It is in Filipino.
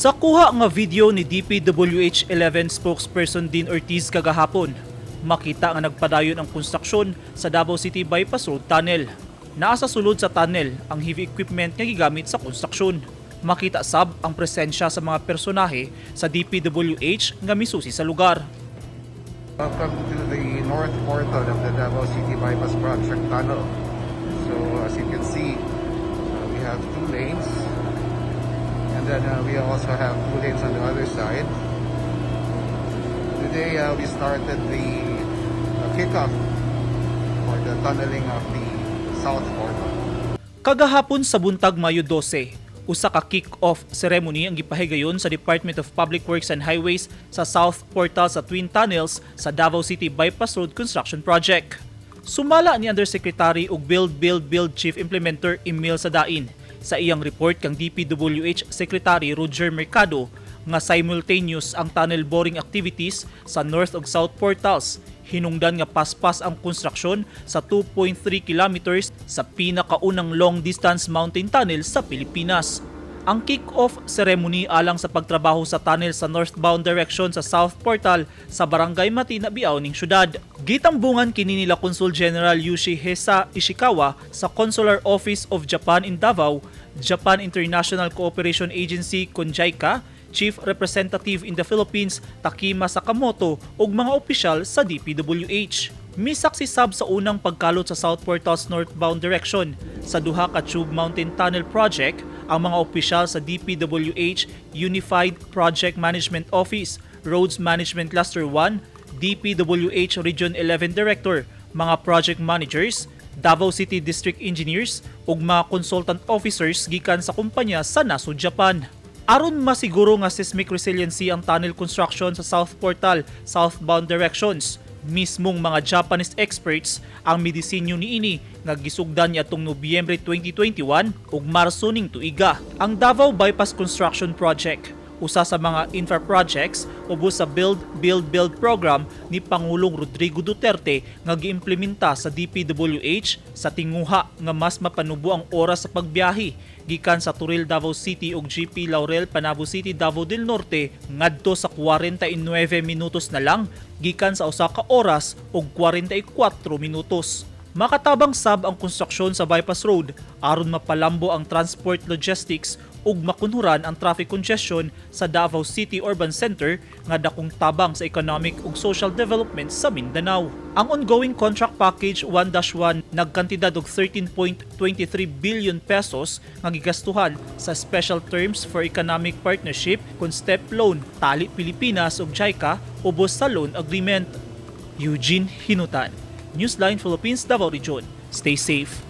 Sa kuha nga video ni DPWH-11 spokesperson Dean Ortiz kagahapon, makita nga nagpadayon ang konstruksyon sa Davao City Bypass Road Tunnel. Naa sa sulod sa tunnel ang heavy equipment nga gigamit sa konstruksyon. Makita sab ang presensya sa mga personahe sa DPWH nga misusi sa lugar. Welcome to the north portal of the Davao City Bypass Project Tunnel. So as you can see, we have 2 lanes. And then we also have 2 lanes on the other side. Today we started the kickoff for the tunneling of the south portal. Kagahapon sa buntag Mayo 12, usa ka kick-off ceremony ang gipahigayon sa Department of Public Works and Highways sa South Portal sa Twin Tunnels sa Davao City Bypass Road Construction Project. Sumala ni Undersecretary ug Build Chief Implementer Emil Sadain sa iyang report kang DPWH Secretary Roger Mercado nga simultaneous ang tunnel boring activities sa North ug South Portals. Hinungdan nga paspas ang konstruksyon sa 2.3 kilometers sa pinakaunang long-distance mountain tunnel sa Pilipinas. Ang kick-off ceremony alang sa pagtrabaho sa tunnel sa northbound direction sa South Portal sa Barangay Matina, Biao ning syudad. Gitambungan kini nila Consul General Yoshihisa Ishikawa sa Consular Office of Japan in Davao, Japan International Cooperation Agency (JICA), Chief Representative in the Philippines Takima Sakamoto ug mga opisyal sa DPWH. Misaksi sab sa unang pagkalot sa South Portal's northbound direction sa duha ka tube mountain tunnel project ang mga opisyal sa DPWH Unified Project Management Office, Roads Management Cluster 1, DPWH Region 11 Director, mga project managers, Davao City District Engineers ug mga consultant officers gikan sa kumpanya sa nasud Japan. Aron masiguro nga seismic resiliency ang tunnel construction sa South Portal, southbound directions, mismong mga Japanese experts ang midisenyo niini nga gisugdan niadtong Nobyembre 2021 ug Marso ning tuiga. Ang Davao Bypass Construction Project, usa sa mga infra projects ubos sa Build program ni Pangulong Rodrigo Duterte nga giimplementa sa DPWH sa tinguha nga mas mapanubo ang oras sa pagbiyahe gikan sa Turil Davao City ug GP Laurel Panabo City Davao del Norte ngadto sa 49 minutos na lang gikan sa usa ka oras ug 44 minutos. Makatabang sab ang konstruksyon sa bypass road aron mapalambo ang transport logistics ug makunhuran ang traffic congestion sa Davao City Urban Center nga dakong tabang sa economic ug social development sa Mindanao. Ang ongoing contract package 1-1 nagkantidad og 13.23 billion pesos nga gigastuhan sa special terms for economic partnership kon step loan tali Pilipinas ug JICA ubos sa loan agreement. Eugene Hinutan, Newsline Philippines, Davao Region. Stay safe.